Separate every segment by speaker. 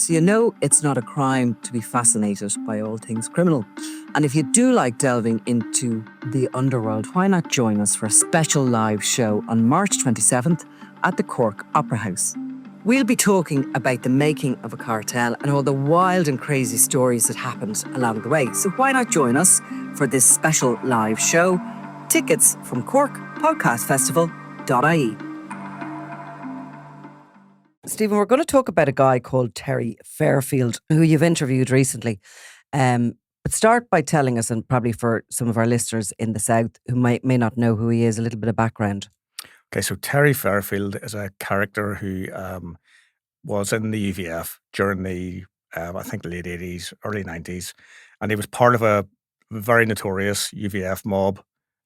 Speaker 1: So you know it's not a crime to be fascinated by all things criminal. And if you do like delving into the underworld, why not join us for a special live show on March 27th at the Cork Opera House? We'll be talking about the making of a cartel and all the wild and crazy stories that happened along the way. So why not join us for this special live show? Tickets from corkpodcastfestival.ie. Stephen, we're going to talk about a guy called Terry Fairfield, who you've interviewed recently. But start by telling us, and probably for some of our listeners in the South who may not know who he is, a little bit of background.
Speaker 2: Okay, so Terry Fairfield is a character who was in the UVF during the, I think, the late 80s, early 90s. And he was part of a very notorious UVF mob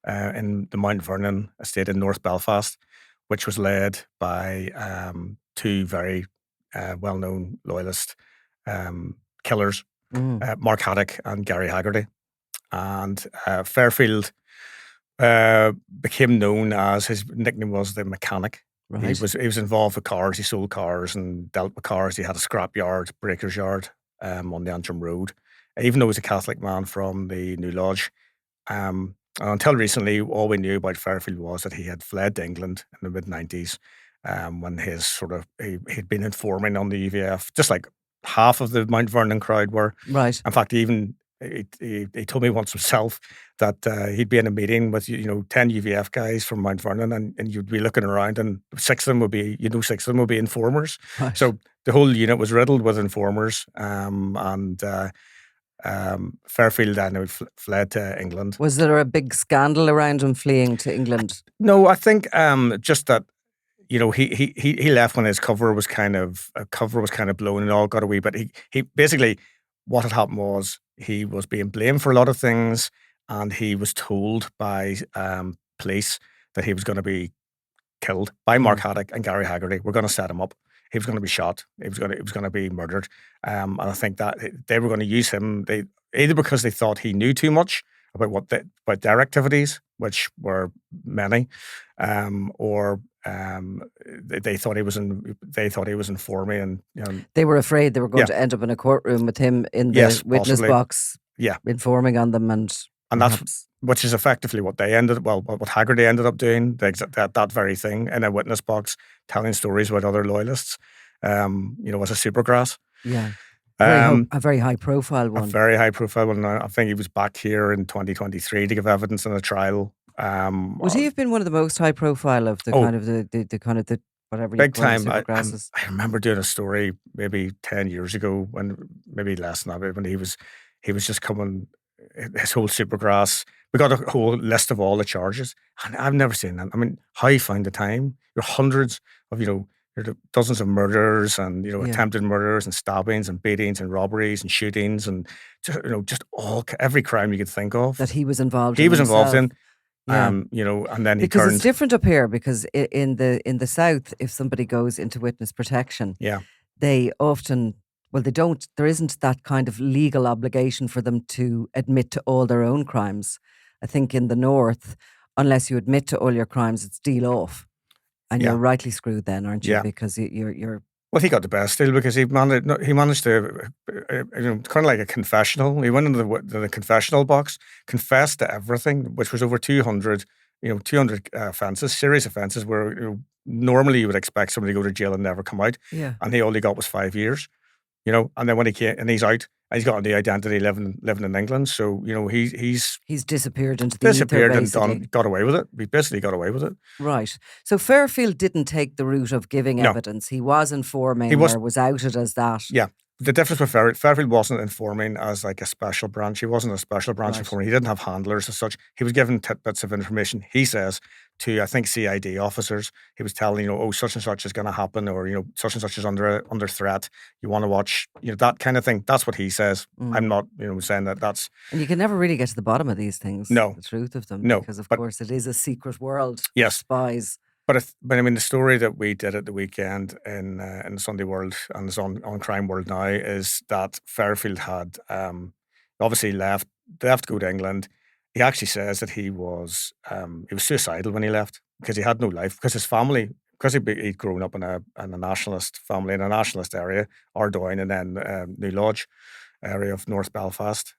Speaker 2: in the Mount Vernon estate in North Belfast, which was led by two very well-known loyalist killers, Mark Haddock and Gary Haggerty. And Fairfield became known as, his nickname was the Mechanic. Right. He was involved with cars. He sold cars and dealt with cars. He had a scrap yard, breaker's yard on the Antrim Road. Even though he was a Catholic man from the New Lodge. Until recently, all we knew about Fairfield was that he had fled to England in the mid-90s when he'd been informing on the UVF, just like half of the Mount Vernon crowd were. Right. In fact, he told me once himself that he'd be in a meeting with 10 UVF guys from Mount Vernon, and you'd be looking around, and six of them would be informers. Right. So the whole unit was riddled with informers, and Fairfield then fled to England.
Speaker 1: Was there a big scandal around him fleeing to England?
Speaker 2: No, I think just that. He left when his cover was kind of blown and all got away. But he basically, what had happened was he was being blamed for a lot of things, and he was told by police that he was going to be killed by Mark Haddock and Gary Haggerty. We're going to set him up. He was going to be shot. He was going to be murdered. And I think that they were going to use him. Either because they thought he knew too much about their activities, which were many, or they thought he was informing, and
Speaker 1: they were afraid they were going to end up in a courtroom with him in the witness box, informing on them, and
Speaker 2: that's which is effectively what what Haggerty ended up doing, that very thing in a witness box, telling stories about other loyalists, as a supergrass.
Speaker 1: Yeah. A very high profile one.
Speaker 2: A very high profile one. I think he was back here in 2023 to give evidence in a trial.
Speaker 1: Would he have been one of the most high profile of the whatever
Speaker 2: big time? I remember doing a story maybe 10 years ago, maybe less than that, when he was just coming, his whole supergrass. We got a whole list of all the charges, and I've never seen that. I mean, how he found the time? There are hundreds of dozens of murders and attempted murders and stabbings and beatings and robberies and shootings and just every crime you could think of
Speaker 1: that he was involved.
Speaker 2: He was involved in.
Speaker 1: Yeah.
Speaker 2: And then he
Speaker 1: because it's different up here, because in the South, if somebody goes into witness protection, they often, they don't. There isn't that kind of legal obligation for them to admit to all their own crimes. I think in the North, unless you admit to all your crimes, it's deal off. And you're rightly screwed then, aren't you?
Speaker 2: Yeah.
Speaker 1: Because you're...
Speaker 2: Well, he got the best deal because he managed to, kind of like a confessional. He went into the confessional box, confessed to everything, which was over 200 offences, serious offences, where normally you would expect somebody to go to jail and never come out.
Speaker 1: Yeah.
Speaker 2: And he only got was 5 years, and then when he came, and he's out, and he's got a new identity living in England. So, he's
Speaker 1: disappeared into the ether,
Speaker 2: and got away with it. He basically got away with it.
Speaker 1: Right. So Fairfield didn't take the route of giving evidence. He was informing or was outed as that.
Speaker 2: Yeah. The difference with Fairfield wasn't informing as like a special branch. He wasn't a special branch informant. He didn't have handlers as such. He was given tidbits of information, he says, to, I think, CID officers. He was telling, such and such is going to happen, or, such and such is under threat. You want to watch, that kind of thing. That's what he says. I'm not, saying that's...
Speaker 1: And you can never really get to the bottom of these things.
Speaker 2: No.
Speaker 1: The truth of them.
Speaker 2: No.
Speaker 1: Because, of course, it is a secret world.
Speaker 2: Yes.
Speaker 1: Spies.
Speaker 2: But I mean, the story that we did at the weekend in the Sunday World and it's on Crime World now is that Fairfield had obviously left to go to England. He actually says that he was suicidal when he left because he had no life, because his family because he'd grown up in a nationalist family in a nationalist area, Ardoyne, and then New Lodge area of North Belfast.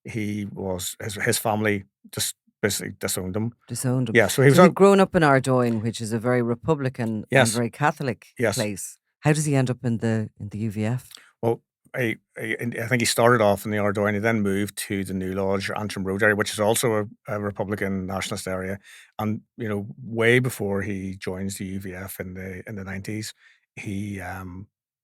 Speaker 2: He was his family just basically disowned him.
Speaker 1: Disowned him.
Speaker 2: Yeah, so he was.
Speaker 1: So he'd grown up in Ardoyne, which is a very Republican and
Speaker 2: Yes.
Speaker 1: very Catholic
Speaker 2: Yes.
Speaker 1: place. How does he end up in the UVF?
Speaker 2: Well, I think he started off in the Ardoyne, he then moved to the New Lodge or Antrim Road area, which is also a Republican nationalist area. And way before he joins the UVF in the 90s, he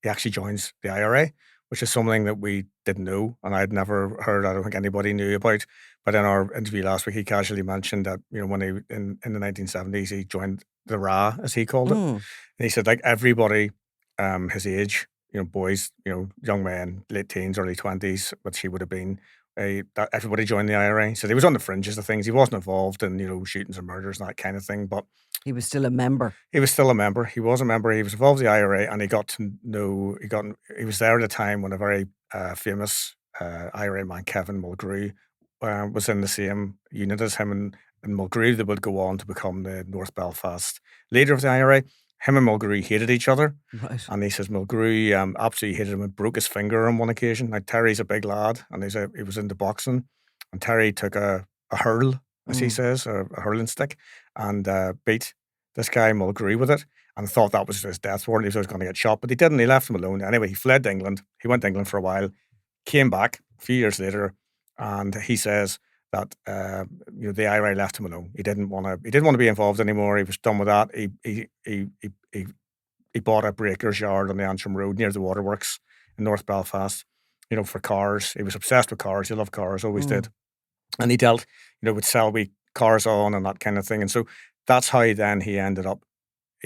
Speaker 2: actually joins the IRA, which is something that we didn't know, and I'd never heard. I don't think anybody knew about. But in our interview last week, he casually mentioned that when he in the 1970s he joined the RA, as he called it, and he said like everybody his age, boys, young men, late teens, early 20s, which he would have been, that everybody joined the IRA. So he was on the fringes of things. He wasn't involved in, shootings and murders and that kind of thing, but
Speaker 1: he was still a member.
Speaker 2: He was still a member. He was a member. He was involved in the IRA, and he got to know, he was there at a time when a very famous IRA man, Kevin Mulgrew, was in the same unit as him, and Mulgrew, they would go on to become the North Belfast leader of the IRA. Him and Mulgrew hated each other.
Speaker 1: Right.
Speaker 2: And he says Mulgrew absolutely hated him and broke his finger on one occasion. Now, Terry's a big lad, and he was into boxing, and Terry took a hurl, as he says, a hurling stick, and beat this guy Mulgrew with it, and thought that was his death warrant. He was going to get shot, but he didn't. He left him alone. Anyway, he fled to England. He went to England for a while, came back a few years later, and he says that the IRA left him alone. He didn't want to be involved anymore. He was done with that. He bought a breaker's yard on the Antrim Road near the waterworks in North Belfast, for cars. He was obsessed with cars. He loved cars, always did. And he dealt, with Selby cars on and that kind of thing. And so that's how then he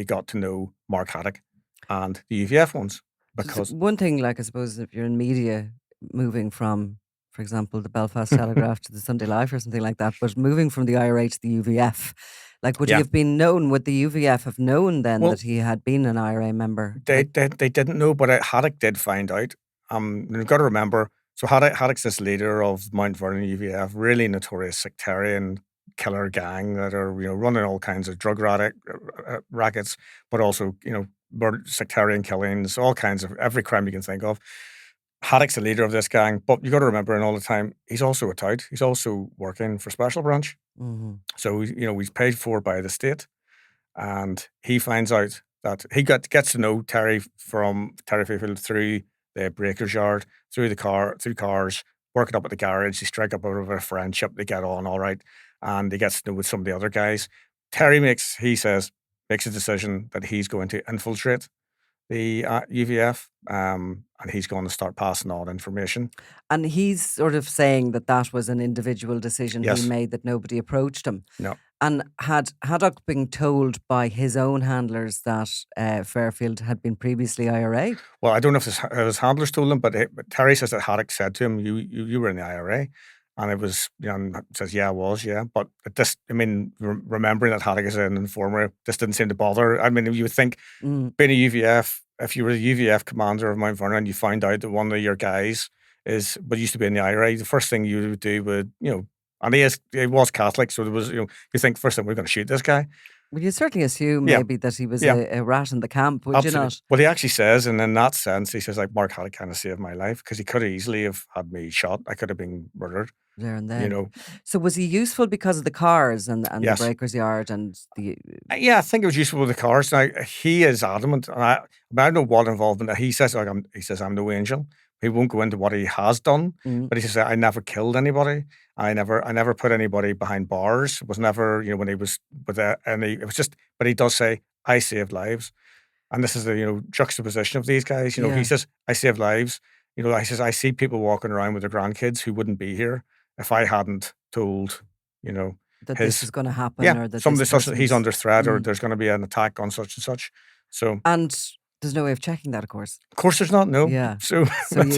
Speaker 2: got to know Mark Haddock and the UVF ones. Because
Speaker 1: one thing, I suppose, if you're in media, moving from, for example, the Belfast Telegraph to the Sunday Life or something like that, but moving from the IRA to the UVF, would he have been known? Would the UVF have known then that he had been an IRA member?
Speaker 2: They didn't know, but Haddock did find out. You've got to remember, so Haddock's this leader of Mount Vernon UVF, really notorious sectarian killer gang that are running all kinds of drug rackets, but also sectarian killings, all kinds of every crime you can think of. Haddock's the leader of this gang, but you got to remember, and all the time, he's also a tout. He's also working for Special Branch. So he's paid for by the state, and he finds out that he gets to know Terry from Terry Fairfield through the breaker's yard, through cars, working up at the garage. They strike up a bit of friendship. They get on all right, and he gets to know with some of the other guys. Terry makes a decision that he's going to infiltrate the UVF, and he's going to start passing on information.
Speaker 1: And he's sort of saying that was an individual decision he made, that nobody approached him.
Speaker 2: No.
Speaker 1: And had Haddock been told by his own handlers that Fairfield had been previously IRA? Well,
Speaker 2: I don't know if his handlers told him, but Terry says that Haddock said to him, you were in the IRA. And it was, says, yeah, I was, yeah. But remembering that Haddock is an informer, this didn't seem to bother. I mean, you would think, being a UVF, if you were the UVF commander of Mount Vernon and you find out that one of your guys used to be in the IRA, the first thing you would do would, and he was Catholic, so there was, you think first thing we're going to shoot this guy.
Speaker 1: Well, you certainly assume maybe that he was a rat in the camp, would you not?
Speaker 2: Well, he actually says, and in that sense, he says, Mark Haddock kind of saved my life, because he could have easily have had me shot. I could have been murdered.
Speaker 1: There and then. So was he useful because of the cars and the breaker's yard and the...
Speaker 2: Yeah, I think it was useful with the cars. Now, he is adamant, and I don't know what involvement. He says, I'm no angel. He won't go into what he has done, but he says, I never killed anybody. I never put anybody behind bars. It was never, when he was with any, it was just, but he does say, I saved lives. And this is the, juxtaposition of these guys. He says, I saved lives. He says, I see people walking around with their grandkids who wouldn't be here if I hadn't told,
Speaker 1: that this is going to happen.
Speaker 2: Yeah,
Speaker 1: or that
Speaker 2: he's under threat, or there's going to be an attack on such and such. So.
Speaker 1: And there's no way of checking that, of course.
Speaker 2: Of course there's not, no.
Speaker 1: Yeah.
Speaker 2: So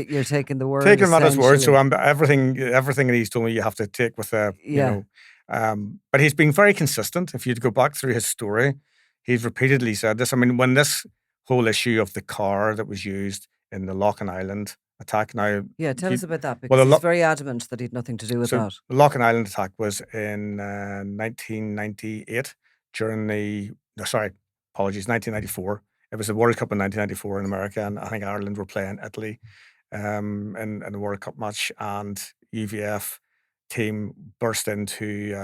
Speaker 1: you're taking the word.
Speaker 2: Taking him at his word. So everything that he's told me you have to take with but he's been very consistent. If you'd go back through his story, he's repeatedly said this. I mean, when this whole issue of the car that was used in the Loughin Island attack now...
Speaker 1: Yeah, tell us about that, because he's very adamant that he'd nothing to do with that.
Speaker 2: The Loughin Island attack was in 1998 during apologies, 1994. It was the World Cup in 1994 in America, and I think Ireland were playing Italy in the World Cup match, and UVF team burst into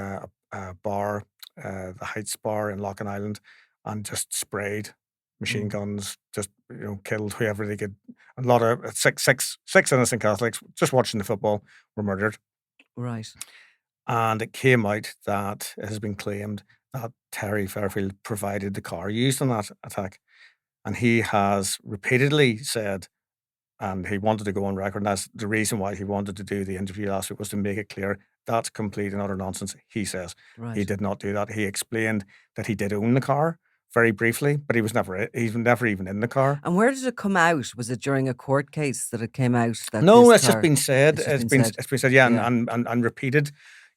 Speaker 2: a bar, the Heights bar in Loughin Island, and just sprayed machine guns, just killed whoever they could. A lot of six innocent Catholics just watching the football were murdered.
Speaker 1: Right.
Speaker 2: And it came out that it has been claimed that Terry Fairfield provided the car used in that attack. And he has repeatedly said, and he wanted to go on record, and that's the reason why he wanted to do the interview last week, was to make it clear that's complete and utter nonsense. He says he
Speaker 1: Right.
Speaker 2: did not do that. He explained that he did own the car very briefly, but he was never even in the car.
Speaker 1: And where did it come out? Was it during a court case that it came out that
Speaker 2: No,
Speaker 1: this
Speaker 2: it's just
Speaker 1: car?
Speaker 2: been said.
Speaker 1: It's just been said.
Speaker 2: It's been said, yeah,
Speaker 1: Yeah.
Speaker 2: and repeated.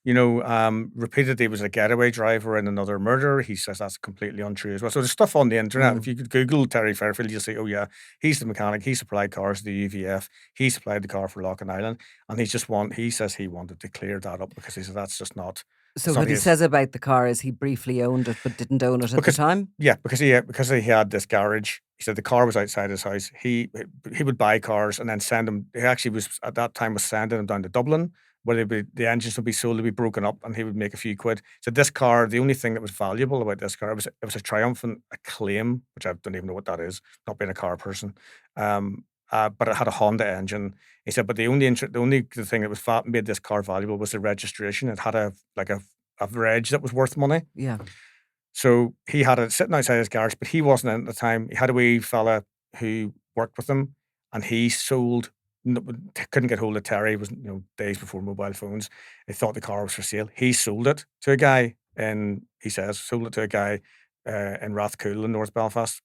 Speaker 2: Repeated he was a getaway driver in another murder. He says that's completely untrue as well. So there's stuff on the internet. If you could Google Terry Fairfield, you'll see, oh yeah, he's the mechanic. He supplied cars to the UVF. He supplied the car for Loughin Island, and he says he wanted to clear that up because he said that's just not.
Speaker 1: So what he says about the car is he briefly owned it but didn't own it at the time?
Speaker 2: Yeah, because he had this garage. He said the car was outside his house. He would buy cars and then send them. He actually was at that time was sending them down to Dublin, where the engines would be sold to be broken up, and he would make a few quid. So this car, the only thing that was valuable about this car, it was a triumphant acclaim, which I don't even know what that is, not being a car person. But it had a Honda engine. He said, but the only thing that was made this car valuable was the registration. It had a reg that was worth money.
Speaker 1: Yeah.
Speaker 2: So he had it sitting outside his garage, but he wasn't in at the time. He had a wee fella who worked with him, and he couldn't get hold of Terry. It was days before mobile phones. He thought the car was for sale. He sold it to a guy in Rathcoole in North Belfast,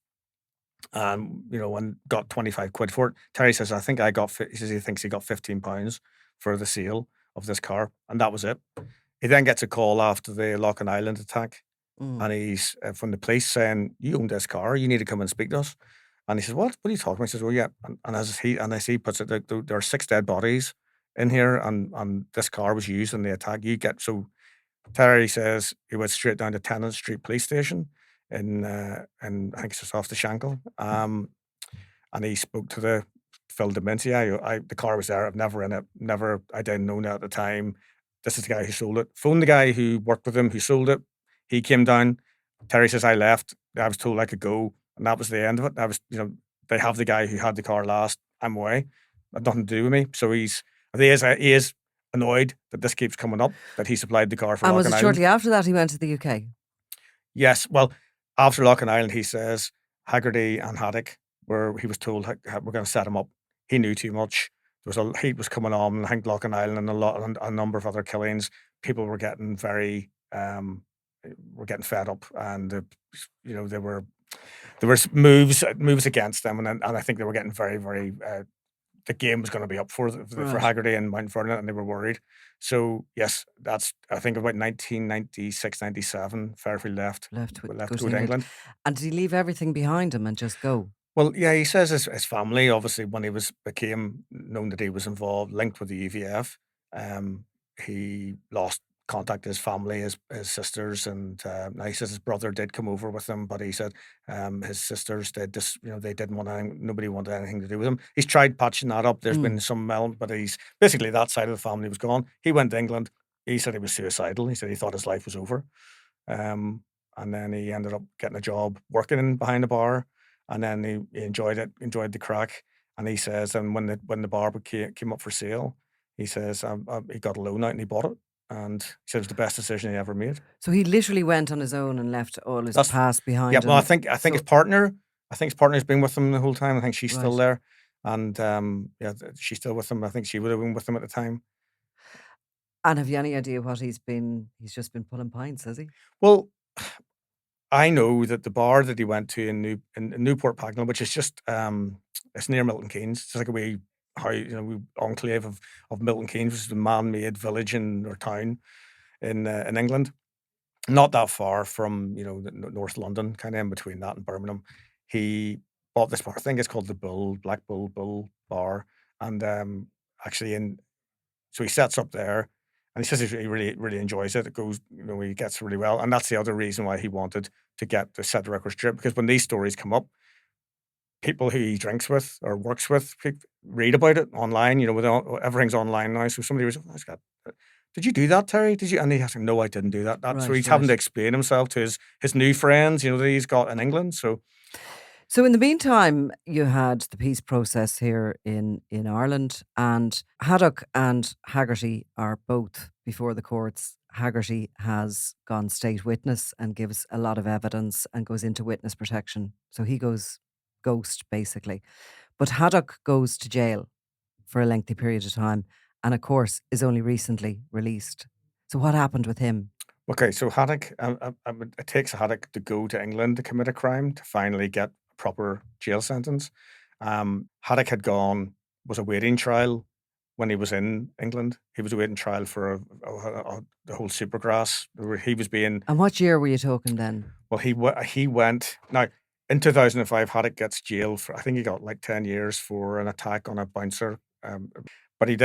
Speaker 2: and got 25 quid for it. Terry says, he thinks he got £15 for the sale of this car, and that was it. He then gets a call after the Loughin Island attack. And he's from the police saying, "You own this car. You need to come and speak to us." And he says, "What? What are you talking about?" He says, "Well, yeah." And as he puts it, there are 6 dead bodies in here, and this car was used in the attack. So Terry says he went straight down to Tennant Street Police Station in I think it's just off the Shankill. And he spoke to the Phil Dementia. The car was there. I've never in it. Never. I didn't know that at the time. This is the guy who sold it. Phoned the guy who worked with him who sold it. He came down. Terry says, I left. I was told I could go, and that was the end of it. They have the guy who had the car last. I'm away. Had nothing to do with me. So he is annoyed that this keeps coming up, that he supplied the car for Loughin Island.
Speaker 1: And was it shortly after that he went to the UK?
Speaker 2: Yes. Well, after Loughin Island, he says Haggerty and Haddock, where he was told we're going to set him up. He knew too much. There was heat was coming on. I think Loughin Island and a number of other killings. People were getting very fed up, and there were moves against them, and I think they were getting very, very. The game was going to be up for Haggerty and Mount Vernon, and they were worried. So yes, that's I think about 1996, 97. Fairfield left to go to England.
Speaker 1: And did he leave everything behind him and just go?
Speaker 2: Well, yeah, he says his family, obviously, when he became known that he was linked with the UVF, he lost contact his family, his sisters, and he says his brother did come over with him, but he said his sisters did just, they didn't want nobody wanted anything to do with him. He's tried patching that up. There's been some element, but he's basically that side of the family was gone. He went to England. He said he was suicidal. He said he thought his life was over. And then he ended up getting a job working behind the bar, and then he enjoyed the crack. And he says, and when the bar came up for sale, he says he got a loan out and he bought it. And he said it was the best decision he ever made.
Speaker 1: So he literally went on his own and left all his past behind.
Speaker 2: Yeah, well, I think his partner's been with him the whole time. I think she's still there, and she's still with him. I think she would have been with him at the time.
Speaker 1: And have you any idea what he's just been pulling pints, has he?
Speaker 2: Well, I know that the bar that he went to in Newport Pagnell, which is just it's near Milton Keynes. It's like a wee enclave of Milton Keynes, which is a man-made village or town in England, not that far from North London, kind of in between that and Birmingham. He bought this bar. I think it's called the Black Bull Bar, and so he sets up there, And he says he really enjoys it. It goes, he gets really well. And that's the other reason why he wanted to set the record straight, because when these stories come up, people who he drinks with or works with read about it online, everything's online now. So somebody was, did you do that, Terry? Did you? And he has to, no, I didn't do that. So he's having to explain himself to his new friends, that he's got in England.
Speaker 1: So in the meantime, you had the peace process here in Ireland, and Haddock and Haggerty are both before the courts. Haggerty has gone state witness and gives a lot of evidence and goes into witness protection. So he goes ghost, basically. But Haddock goes to jail for a lengthy period of time and, of course, is only recently released. So what happened with him?
Speaker 2: Okay, so Haddock, it takes Haddock to go to England to commit a crime to finally get a proper jail sentence. Haddock was awaiting trial when he was in England. He was awaiting trial for the whole Supergrass. He was being...
Speaker 1: And what year were you talking then?
Speaker 2: Well, he went... Now, in 2005, Haddock gets jailed for... I think he got like 10 years for an attack on a bouncer. But he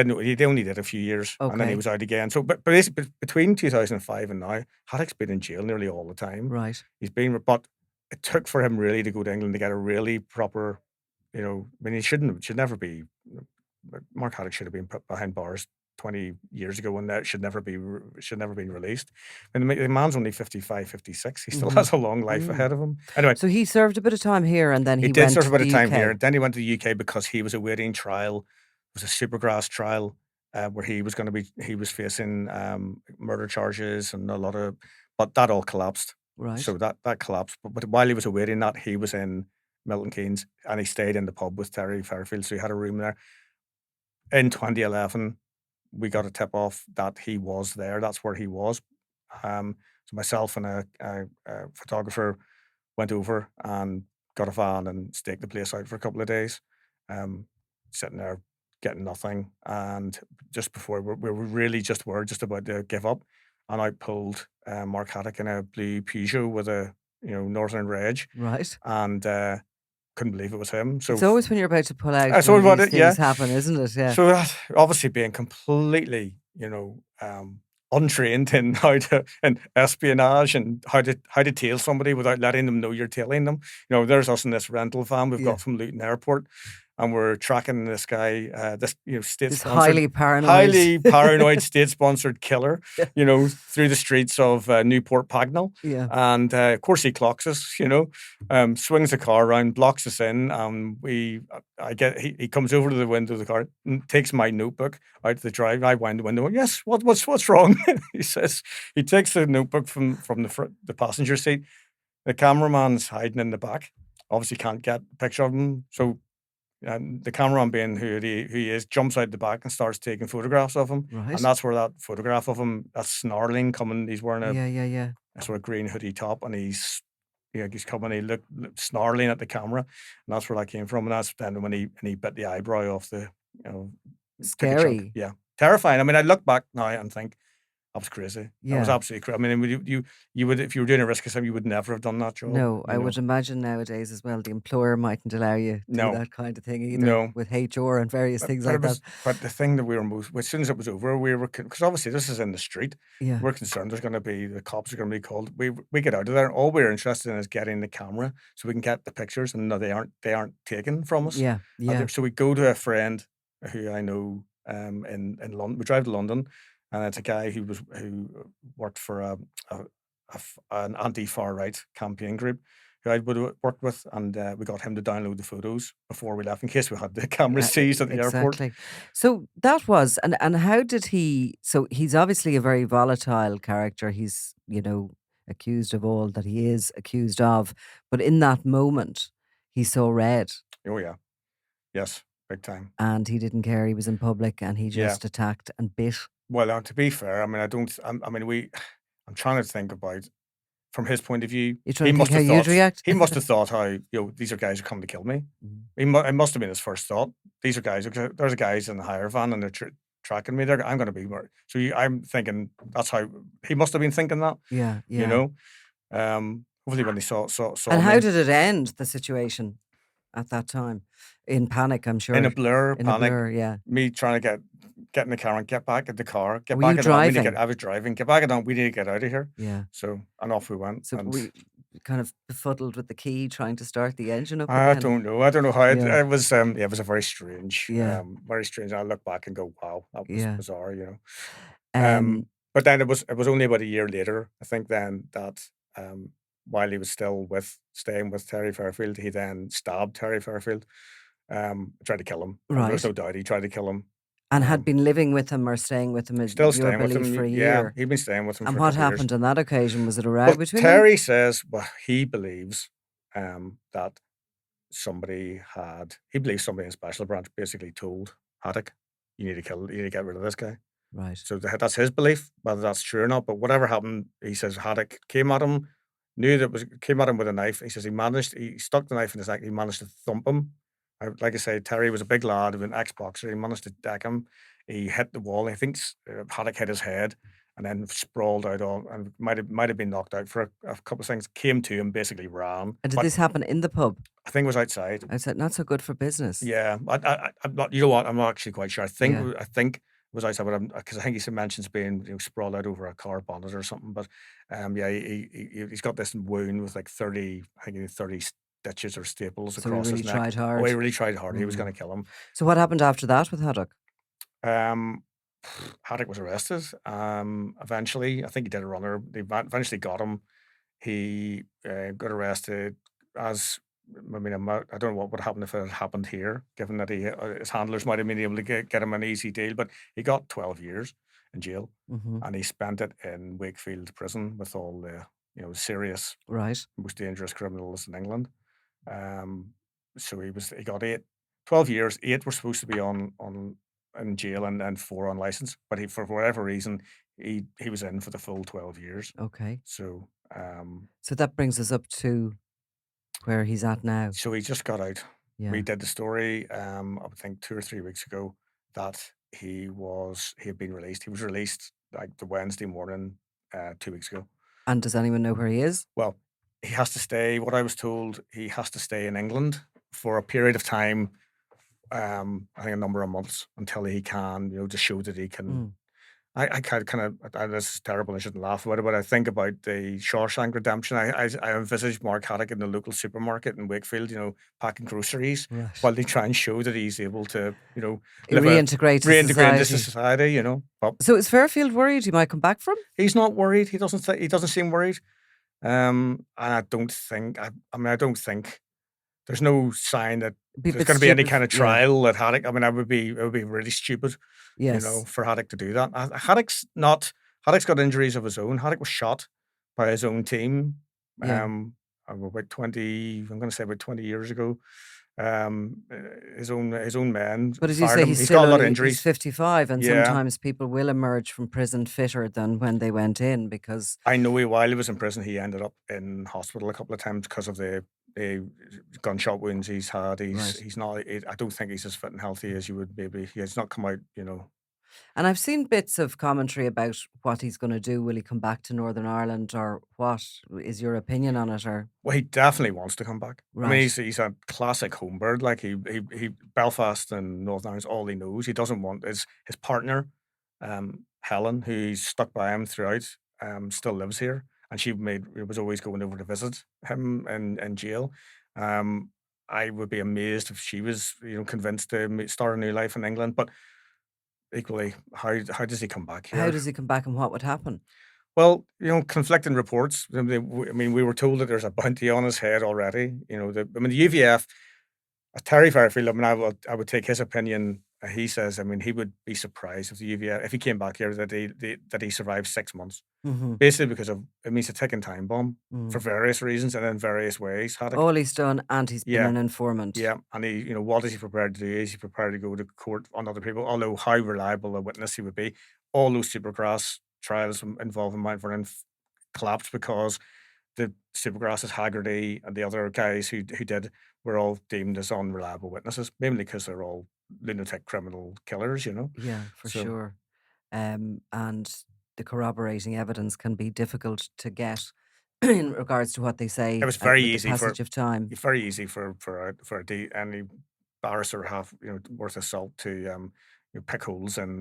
Speaker 2: only did a few years, and then he was out again. So, but basically, between 2005 and now, Haddock's been in jail nearly all the time.
Speaker 1: Right.
Speaker 2: But it took for him really to go to England to get a really proper, he should never be. Mark Haddock should have been put behind bars 20 years ago, and that should never been released. And the man's only 55, 56. He still has a long life ahead of him. Anyway,
Speaker 1: so he served a bit of time here, and then he
Speaker 2: did
Speaker 1: went
Speaker 2: serve a bit
Speaker 1: to
Speaker 2: of
Speaker 1: the
Speaker 2: time
Speaker 1: UK.
Speaker 2: here. Then he went to the UK because he was awaiting trial. It was a Supergrass trial where he was facing murder charges and but that all collapsed.
Speaker 1: Right.
Speaker 2: So that collapsed. But while he was awaiting that, he was in Milton Keynes and he stayed in the pub with Terry Fairfield. So he had a room there. In 2011, we got a tip off that he was there. That's where he was. So myself and a photographer went over and got a van and staked the place out for a couple of days, sitting there getting nothing. And just before we were just about to give up, and I pulled Mark Haddock in a blue Peugeot with a Northern Reg.
Speaker 1: Right.
Speaker 2: And couldn't believe it was him. So
Speaker 1: it's always when you're about to pull out,
Speaker 2: these things
Speaker 1: happen, isn't it? Yeah.
Speaker 2: So that obviously being completely, untrained in in espionage and how to tail somebody without letting them know you're tailing them. There's us in this rental van we've got from Luton Airport, and we're tracking this guy, this
Speaker 1: highly paranoid
Speaker 2: state-sponsored killer, through the streets of Newport Pagnell.
Speaker 1: Yeah.
Speaker 2: And of course he clocks us, swings the car around, blocks us in. He comes over to the window of the car, and takes my notebook out to the drive. I wind the window. Yes, what's wrong? He says he takes the notebook from the passenger seat. The cameraman's hiding in the back. Obviously can't get a picture of him. So the cameraman, being who he is, jumps out the back and starts taking photographs of him.
Speaker 1: Right.
Speaker 2: And that's where that photograph of him, that's snarling coming. He's wearing
Speaker 1: a
Speaker 2: sort of green hoodie top, and he's coming. He looked snarling at the camera, and that's where that came from. And that's then when he bit the eyebrow off the
Speaker 1: scary.
Speaker 2: Yeah, terrifying. I mean, I look back now and think, that was crazy.
Speaker 1: Yeah.
Speaker 2: That was absolutely crazy. I mean, you would, if you were doing a risk assessment, you would never have done that job.
Speaker 1: No, I would imagine nowadays as well, the employer mightn't allow you to do that kind of thing either.
Speaker 2: No.
Speaker 1: With HR and various things like that.
Speaker 2: But the thing that we were as soon as it was over, we were, because obviously this is in the street.
Speaker 1: Yeah.
Speaker 2: We're concerned the cops are going to be called. We get out of there, and all we're interested in is getting the camera so we can get the pictures, and no, they aren't taken from us.
Speaker 1: Yeah.
Speaker 2: So we go to a friend who I know in London. We drive to London. And it's a guy who worked for an anti-far right campaign group who I would have worked with, and we got him to download the photos before we left in case we had the cameras seized at the airport.
Speaker 1: So that was, and how did he? So he's obviously a very volatile character. He's accused of all that he is accused of, but in that moment, he saw red.
Speaker 2: Oh yeah, yes, big time.
Speaker 1: And he didn't care. He was in public, and he just attacked and bit.
Speaker 2: Well, to be fair, I mean, I'm trying to think about, from his point of view,
Speaker 1: he must have thought, react?
Speaker 2: He must have thought how, these are guys who come to kill me. It must have been his first thought. These are guys, there's guys in the hire van and they're tracking me. I'm going to be more. So I'm thinking that's how he must have been thinking that.
Speaker 1: Yeah.
Speaker 2: Hopefully when he saw
Speaker 1: And how did it end, the situation at that time? In panic, I'm sure.
Speaker 2: In a blur,
Speaker 1: yeah.
Speaker 2: Me trying to get in the car and get back in the car, get
Speaker 1: Were
Speaker 2: back
Speaker 1: you
Speaker 2: in on. We need to
Speaker 1: driving?
Speaker 2: get. I was driving. Get back in on. We need to get out of here.
Speaker 1: Yeah.
Speaker 2: So and off we went.
Speaker 1: So
Speaker 2: And
Speaker 1: we kind of befuddled with the key trying to start the engine up
Speaker 2: I
Speaker 1: again.
Speaker 2: don't know. I don't know how
Speaker 1: Yeah.
Speaker 2: it was. Yeah, it was a very strange.
Speaker 1: Yeah.
Speaker 2: Very strange. I look back and go, wow, that was
Speaker 1: Yeah.
Speaker 2: bizarre. You know.
Speaker 1: Um,
Speaker 2: But then it was only about a year later, I think, then that while he was still staying with Terry Fairfield, he then stabbed Terry Fairfield, tried to kill him. And there's
Speaker 1: right.
Speaker 2: no doubt he tried to kill him.
Speaker 1: And had
Speaker 2: Um,
Speaker 1: been living with him or staying with him,
Speaker 2: Still
Speaker 1: your
Speaker 2: staying with
Speaker 1: belief,
Speaker 2: him.
Speaker 1: for a
Speaker 2: Yeah,
Speaker 1: year.
Speaker 2: he'd been staying with him
Speaker 1: And
Speaker 2: for a
Speaker 1: what
Speaker 2: couple of years.
Speaker 1: happened on that occasion? Was it a row
Speaker 2: Well,
Speaker 1: between them?
Speaker 2: Terry says, well, he believes that he believes somebody in Special Branch basically told Haddock, you need to get rid of this guy.
Speaker 1: Right.
Speaker 2: So that's his belief, whether that's true or not. But whatever happened, he says Haddock came at him, came at him with a knife. He says he stuck the knife in his neck. He managed to thump him. Like I say, Terry was a big lad, an ex-boxer. He managed to deck him. He hit the wall. He thinks Haddock hit his head and then sprawled out on and might have been knocked out for a couple of things. Came to him, basically ran.
Speaker 1: And did
Speaker 2: But
Speaker 1: this happen in the pub?
Speaker 2: I think it was outside.
Speaker 1: I said, not so good for business.
Speaker 2: Yeah, I'm not. You know what? I'm not actually quite sure.
Speaker 1: Yeah.
Speaker 2: I think it was outside, but because I think he mentions being sprawled out over a car bonnet or something. But yeah, he's got this wound with like 30, I think 30 stitches or staples
Speaker 1: So he
Speaker 2: across
Speaker 1: really
Speaker 2: his neck.
Speaker 1: tried
Speaker 2: Oh,
Speaker 1: hard.
Speaker 2: he really tried hard. He was going to kill him.
Speaker 1: So what happened after that with Haddock?
Speaker 2: Um, Haddock was arrested. Eventually, I think he did a runner. They eventually got him. He got arrested as. I mean, I don't know what would happen if it had happened here, given that his handlers might have been able to get him an easy deal. But he got 12 years in jail, and he spent it in Wakefield prison with all the serious,
Speaker 1: Right.
Speaker 2: most dangerous criminals in England. So he got 12 years. 8 were supposed to be on in jail and 4 on license, but for whatever reason he was in for the full 12 years.
Speaker 1: Okay.
Speaker 2: So
Speaker 1: So that brings us up to where he's at now.
Speaker 2: so he just got out.
Speaker 1: Yeah.
Speaker 2: We did the story I would think 2 or 3 weeks ago that he had been released. He was released like the Wednesday morning 2 weeks ago.
Speaker 1: And does anyone know where he is?
Speaker 2: Well, he has to stay. What I was told, he has to stay in England for a period of time. I think a number of months until he can, to show that he can. I kind of, this is terrible. I shouldn't laugh about it, but I think about the Shawshank Redemption. I envisage Mark Haddock in the local supermarket in Wakefield, packing groceries
Speaker 1: Right.
Speaker 2: while they try and show that he's able to,
Speaker 1: Reintegrate
Speaker 2: into
Speaker 1: society.
Speaker 2: society. But
Speaker 1: So is Fairfield worried he might come back from?
Speaker 2: he's not worried. He doesn't seem worried. And I don't think. I don't think. There's no sign that there's going to be any kind of trial at Haddock. I mean, it would be really stupid,
Speaker 1: Yes.
Speaker 2: for Haddock to do that. Haddock's got injuries of his own. Haddock was shot by his own team.
Speaker 1: Yeah.
Speaker 2: About 20, I'm going to say about 20 years ago. His own men.
Speaker 1: But as you
Speaker 2: fired
Speaker 1: say,
Speaker 2: him.
Speaker 1: he's
Speaker 2: got a lot of
Speaker 1: he's
Speaker 2: injuries.
Speaker 1: 55, and
Speaker 2: Yeah.
Speaker 1: sometimes people will emerge from prison fitter than when they went in because
Speaker 2: I know while he was in prison, he ended up in hospital a couple of times because of the gunshot wounds he's had. He's not. I don't think he's as fit and healthy as you would maybe. He has not come out.
Speaker 1: And I've seen bits of commentary about what he's going to do. Will he come back to Northern Ireland, or what is your opinion on it? Or
Speaker 2: Well, he definitely wants to come back. I mean,
Speaker 1: Right.
Speaker 2: he's a classic home bird. Like he Belfast and Northern Ireland's all he knows. He doesn't want his partner, Helen, who's stuck by him throughout, still lives here, and she was always going over to visit him in jail. I would be amazed if she was, convinced to start a new life in England. But equally, how does he come back here?
Speaker 1: how does he come back, and what would happen?
Speaker 2: Well, conflicting reports. I mean, we were told that there's a bounty on his head already. The UVF, Terry Fairfield. I mean, I would take his opinion. He says, I mean, he would be surprised if the UVF, if he came back here, that he survived 6 months, basically because of it's a ticking time bomb for various reasons and in various ways. Haddock.
Speaker 1: All he's done, and he's been
Speaker 2: Yeah.
Speaker 1: an informant.
Speaker 2: Yeah, and he, what is he prepared to do? Is he prepared to go to court on other people? Although how reliable a witness he would be, all those Supergrass trials involving Mount Vernon collapsed because the Supergrass's Haggerty and the other guys who did were all deemed as unreliable witnesses, mainly because they're all lunatic criminal killers.
Speaker 1: Yeah, for
Speaker 2: So-
Speaker 1: sure. And the corroborating evidence can be difficult to get in regards to what they say.
Speaker 2: It was very
Speaker 1: with
Speaker 2: easy
Speaker 1: the passage of time.
Speaker 2: It's very easy for any barrister worth of salt to pick holes in,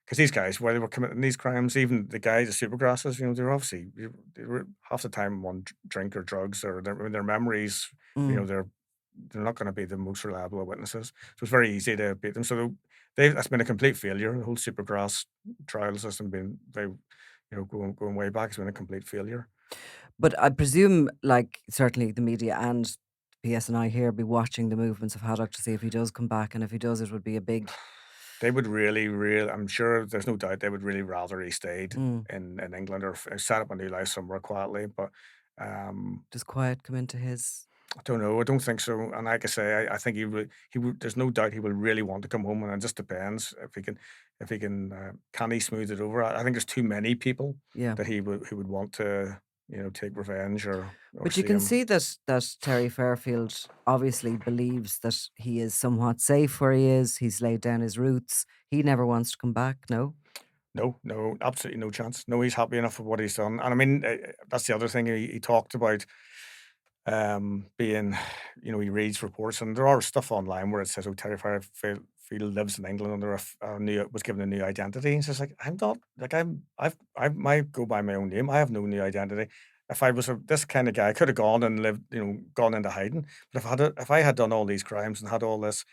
Speaker 2: because these guys, while they were committing these crimes, even the guys, the supergrasses, they were obviously, they were half the time on drink or drugs, or their memories,
Speaker 1: Mm.
Speaker 2: they're not going to be the most reliable of witnesses. So it's very easy to beat them. So that's been a complete failure. The whole supergrass trial system going way back has been a complete failure.
Speaker 1: But I presume, like, certainly the media and PSNI here be watching the movements of Haddock to see if he does come back, and if he does, it would be a big.
Speaker 2: They would I'm sure there's no doubt they would really rather he stayed
Speaker 1: Mm.
Speaker 2: in England or set up a new life somewhere quietly. But
Speaker 1: Does quiet come into his?
Speaker 2: I don't know. I don't think so. And like I say, I think he would. There's no doubt he will really want to come home, and it just depends if he can he smooth it over. I think there's too many people
Speaker 1: Yeah.
Speaker 2: that he would want to take revenge or
Speaker 1: But you
Speaker 2: see
Speaker 1: can
Speaker 2: him.
Speaker 1: see that Terry Fairfield obviously believes that he is somewhat safe where he is. He's laid down his roots. He never wants to come back. No.
Speaker 2: No, absolutely no chance. No, he's happy enough with what he's done. And I mean, that's the other thing he talked about. Being, he reads reports, and there are stuff online where it says, "Oh, Terry Fairfield lives in England under was given a new identity." And it's just like, I'm not, like, I might go by my own name. I have no new identity. If I was this kind of guy, I could have gone and lived, gone into hiding. But if I had done all these crimes and had all this,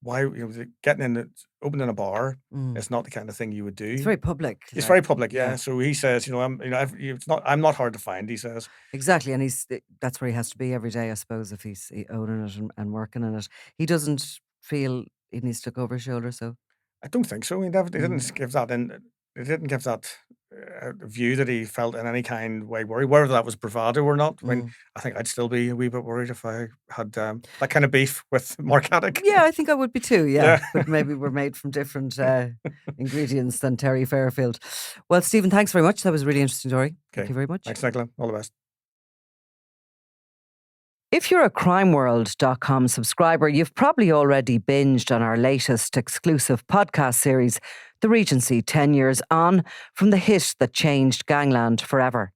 Speaker 2: why, getting opening a bar
Speaker 1: Mm.
Speaker 2: is not the kind of thing you would do.
Speaker 1: It's very public.
Speaker 2: It's
Speaker 1: like,
Speaker 2: very public, yeah.
Speaker 1: yeah.
Speaker 2: So he says, I'm not hard to find. He says,
Speaker 1: Exactly, and that's where he has to be every day, I suppose, if he's owning it and working in it. He doesn't feel he needs to look over his shoulder, so.
Speaker 2: I don't think so. He didn't give that in. He didn't give that view that he felt in any kind way worry, whether that was bravado or not. I mean, I think I'd still be a wee bit worried if I had that kind of beef with Mark Haddock.
Speaker 1: Yeah, I think I would be too, yeah.
Speaker 2: Yeah.
Speaker 1: But maybe we're made from different ingredients than Terry Fairfield. Well, Stephen, thanks very much. That was a really interesting story. Thank
Speaker 2: Okay.
Speaker 1: you very much.
Speaker 2: Thanks, Nicola. All the best.
Speaker 1: If you're a crimeworld.com subscriber, you've probably already binged on our latest exclusive podcast series, The Regency 10 Years On, from the hit that changed gangland forever.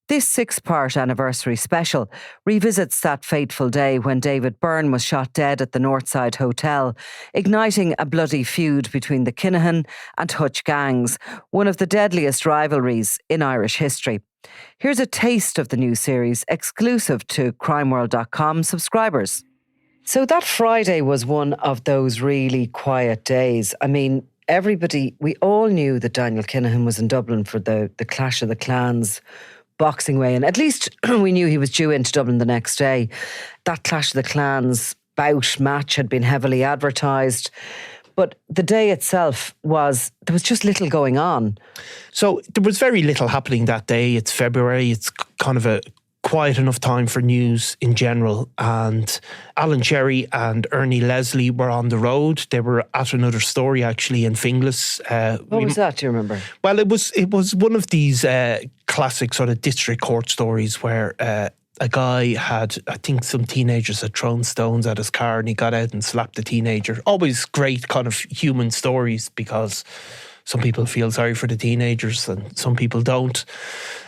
Speaker 1: This 6-part anniversary special revisits that fateful day when David Byrne was shot dead at the Northside Hotel, igniting a bloody feud between the Kinahan and Hutch gangs, one of the deadliest rivalries in Irish history. Here's a taste of the new series, exclusive to crimeworld.com subscribers. So that Friday was one of those really quiet days. I mean, we all knew that Daniel Kinahan was in Dublin for the Clash of the Clans boxing weigh in. At least we knew he was due into Dublin the next day. That Clash of the Clans bout match had been heavily advertised. But the day itself there was just little going on.
Speaker 3: So there was very little happening that day. It's February. It's kind of a quiet enough time for news in general. And Alan Cherry and Ernie Leslie were on the road. They were at another story actually in Finglas.
Speaker 1: What was that, do you remember?
Speaker 3: Well, it was one of these classic sort of district court stories where a guy had, I think some teenagers had thrown stones at his car and he got out and slapped the teenager. Always great kind of human stories because some people feel sorry for the teenagers and some people don't.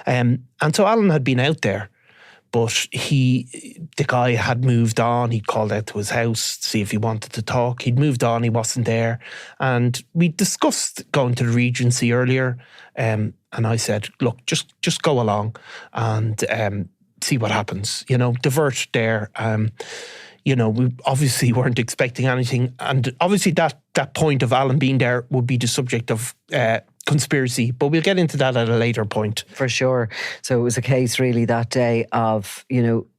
Speaker 3: And so Alan had been out there, but the guy had moved on. He called out to his house to see if he wanted to talk. He'd moved on, he wasn't there. And we discussed going to the Regency earlier. And I said, look, just go along and see what happens, divert there. We obviously weren't expecting anything. And obviously that point of Alan being there would be the subject of conspiracy, but we'll get into that at a later point.
Speaker 1: For sure. So it was a case really that day of,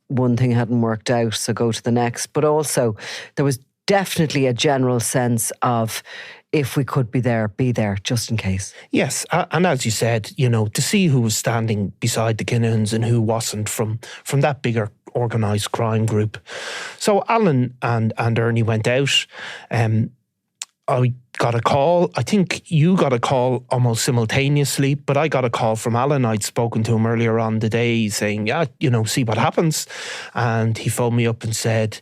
Speaker 1: one thing hadn't worked out, so go to the next. But also there was definitely a general sense of, if we could be there, just in case.
Speaker 3: Yes, and as you said, to see who was standing beside the Kinahans and who wasn't from that bigger organised crime group. So Alan and Ernie went out. I got a call. I think you got a call almost simultaneously, but I got a call from Alan. I'd spoken to him earlier on the day saying, see what happens. And he phoned me up and said,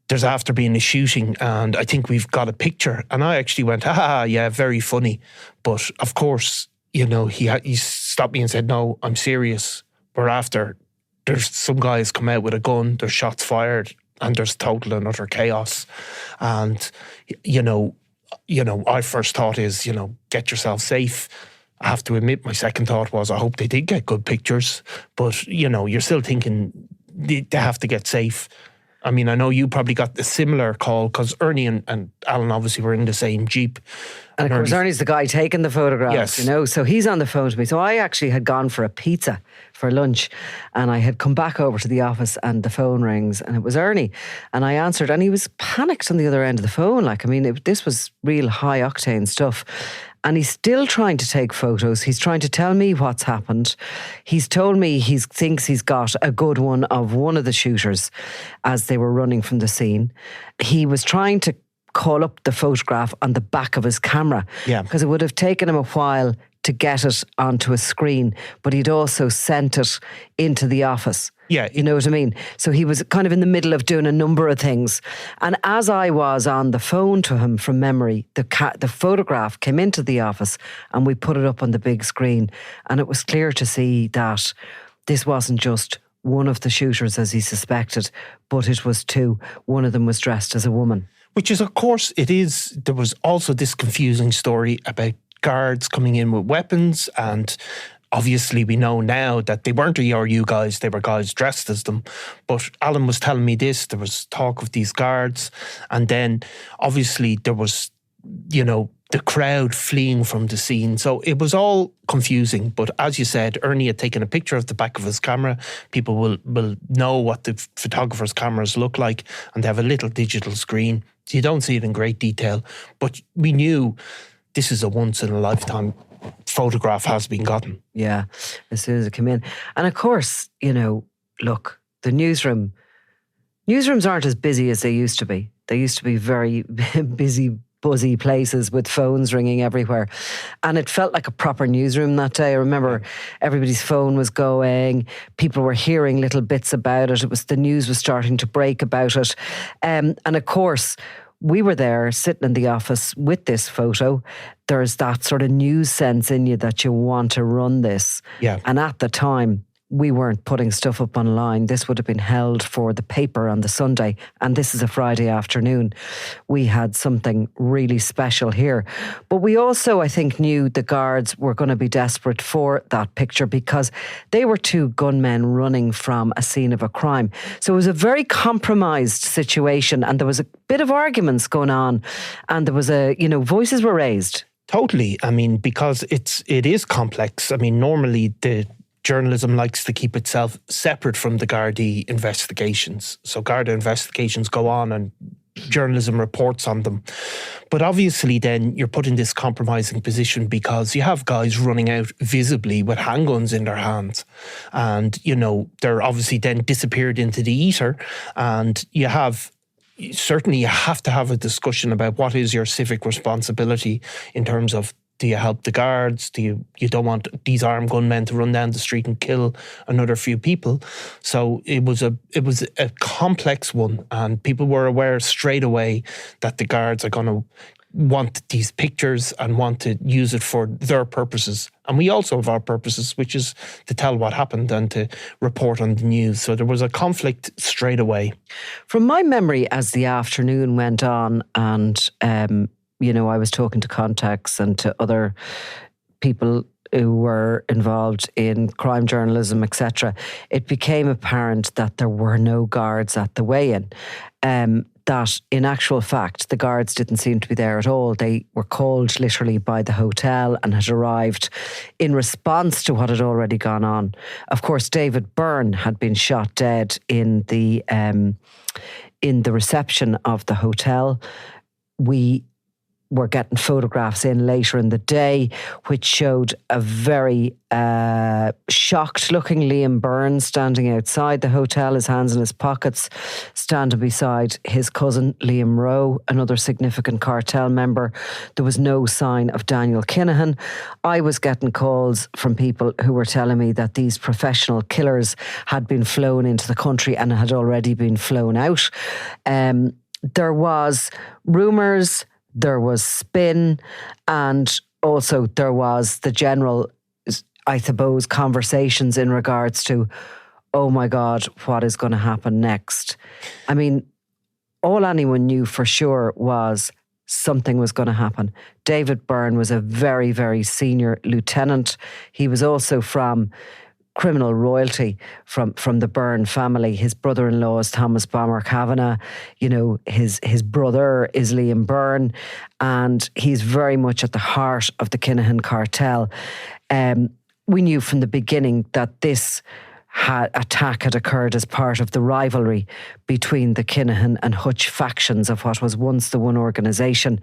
Speaker 3: there's after being a shooting and I think we've got a picture. And I actually went, yeah, very funny. But of course, he stopped me and said, no, I'm serious. There's some guys come out with a gun, there's shots fired and there's total and utter chaos. And, our first thought is, get yourself safe. I have to admit, my second thought was, I hope they did get good pictures. But, you're still thinking they have to get safe. I mean, I know you probably got a similar call because Ernie and Alan obviously were in the same Jeep.
Speaker 1: And of course, Ernie's the guy taking the photographs,
Speaker 3: Yes.
Speaker 1: so he's on the phone to me. So I actually had gone for a pizza for lunch and I had come back over to the office and the phone rings and it was Ernie. And I answered and he was panicked on the other end of the phone. This was real high octane stuff. And he's still trying to take photos. He's trying to tell me what's happened. He's told me he thinks he's got a good one of one of the shooters as they were running from the scene. He was trying to call up the photograph on the back of his camera.
Speaker 3: Yeah.
Speaker 1: Because it would have taken him a while to get it onto a screen, but he'd also sent it into the office.
Speaker 3: Yeah.
Speaker 1: You know what I mean? So he was kind of in the middle of doing a number of things. And as I was on the phone to him from memory, the photograph came into the office and we put it up on the big screen. And it was clear to see that this wasn't just one of the shooters as he suspected, but it was two. One of them was dressed as a woman.
Speaker 3: Which is, of course, there was also this confusing story about guards coming in with weapons, and obviously we know now that they weren't ERU guys, they were guys dressed as them. But Alan was telling me this, there was talk of these guards, and then obviously there was, the crowd fleeing from the scene. So it was all confusing. But as you said, Ernie had taken a picture of the back of his camera. People will know what the photographer's cameras look like, and they have a little digital screen. So you don't see it in great detail. But we knew this is a once-in-a-lifetime photograph has been gotten.
Speaker 1: Yeah, as soon as it came in. And of course, look, the newsrooms aren't as busy as they used to be. They used to be very busy, buzzy places with phones ringing everywhere. And it felt like a proper newsroom that day. I remember everybody's phone was going. People were hearing little bits about it. The news was starting to break about it. And of course, we were there sitting in the office with this photo. There's that sort of news sense in you that you want to run this.
Speaker 3: Yeah.
Speaker 1: And at the time, we weren't putting stuff up online. This would have been held for the paper on the Sunday. And this is a Friday afternoon. We had something really special here. But we also, I think, knew the guards were going to be desperate for that picture because they were two gunmen running from a scene of a crime. So it was a very compromised situation and there was a bit of arguments going on and there was voices were raised.
Speaker 3: Totally. I mean, because it is complex. I mean, normally the journalism likes to keep itself separate from the Gardaí investigations. So Garda investigations go on and journalism reports on them. But obviously then you're put in this compromising position because you have guys running out visibly with handguns in their hands. And, they're obviously then disappeared into the ether. And you have to have a discussion about what is your civic responsibility in terms of, do you help the guards? You don't want these armed gunmen to run down the street and kill another few people. So it was a complex one, and people were aware straight away that the guards are going to want these pictures and want to use it for their purposes. And we also have our purposes, which is to tell what happened and to report on the news. So there was a conflict straight away.
Speaker 1: From my memory, as the afternoon went on and I was talking to contacts and to other people who were involved in crime journalism, etc., it became apparent that there were no guards at the weigh-in. That in actual fact, the guards didn't seem to be there at all. They were called literally by the hotel and had arrived in response to what had already gone on. Of course, David Byrne had been shot dead in the reception of the hotel. We were getting photographs in later in the day, which showed a very shocked-looking Liam Byrne standing outside the hotel, his hands in his pockets, standing beside his cousin, Liam Rowe, another significant cartel member. There was no sign of Daniel Kinahan. I was getting calls from people who were telling me that these professional killers had been flown into the country and had already been flown out. There was rumours, there was spin, and also there was the general, I suppose, conversations in regards to, oh my God, what is going to happen next? I mean, all anyone knew for sure was something was going to happen. David Byrne was a very, very senior lieutenant. He was also from criminal royalty, from the Byrne family. His brother-in-law is Thomas Bomber Kavanagh. You know, his brother is Liam Byrne, and he's very much at the heart of the Kinahan cartel. We knew from the beginning that this attack had occurred as part of the rivalry between the Kinahan and Hutch factions of what was once the one organisation.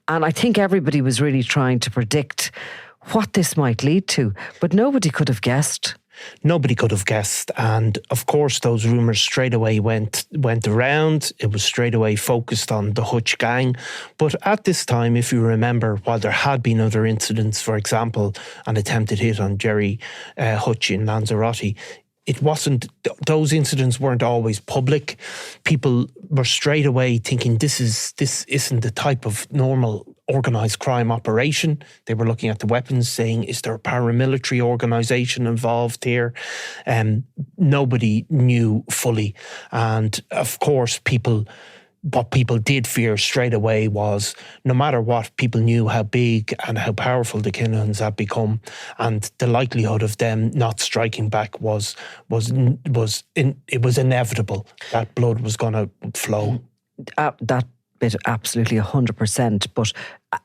Speaker 1: And I think everybody was really trying to predict what this might lead to, but nobody could have guessed.
Speaker 3: Nobody could have guessed. And of course, those rumours straight away went around. It was straight away focused on the Hutch gang. But at this time, if you remember, while there had been other incidents, for example, an attempted hit on Jerry Hutch in Lanzarote, it wasn't, those incidents weren't always public. People were straight away thinking this isn't the type of normal organised crime operation. They were looking at the weapons, saying, is there a paramilitary organisation involved here? Nobody knew fully. And of course, what people did fear straight away was, no matter what, people knew how big and how powerful the Kinahans had become, and the likelihood of them not striking back was inevitable. That blood was going to flow.
Speaker 1: That bit, absolutely 100%. But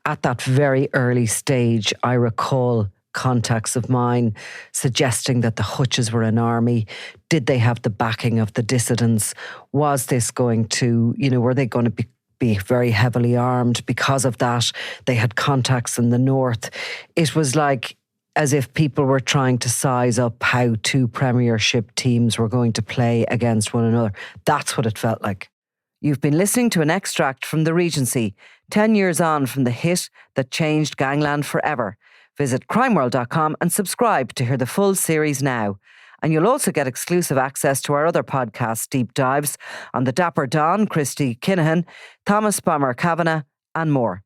Speaker 1: at that very early stage, I recall contacts of mine suggesting that the Hutches were an army. Did they have the backing of the dissidents? Was this going to, were they going to be very heavily armed because of that? They had contacts in the north. It was like as if people were trying to size up how two Premiership teams were going to play against one another. That's what it felt like. You've been listening to an extract from The Regency, 10 years on from the hit that changed gangland forever. Visit crimeworld.com and subscribe to hear the full series now. And you'll also get exclusive access to our other podcast deep dives on the Dapper Don, Christy Kinahan, Thomas Bomber Kavanagh, and more.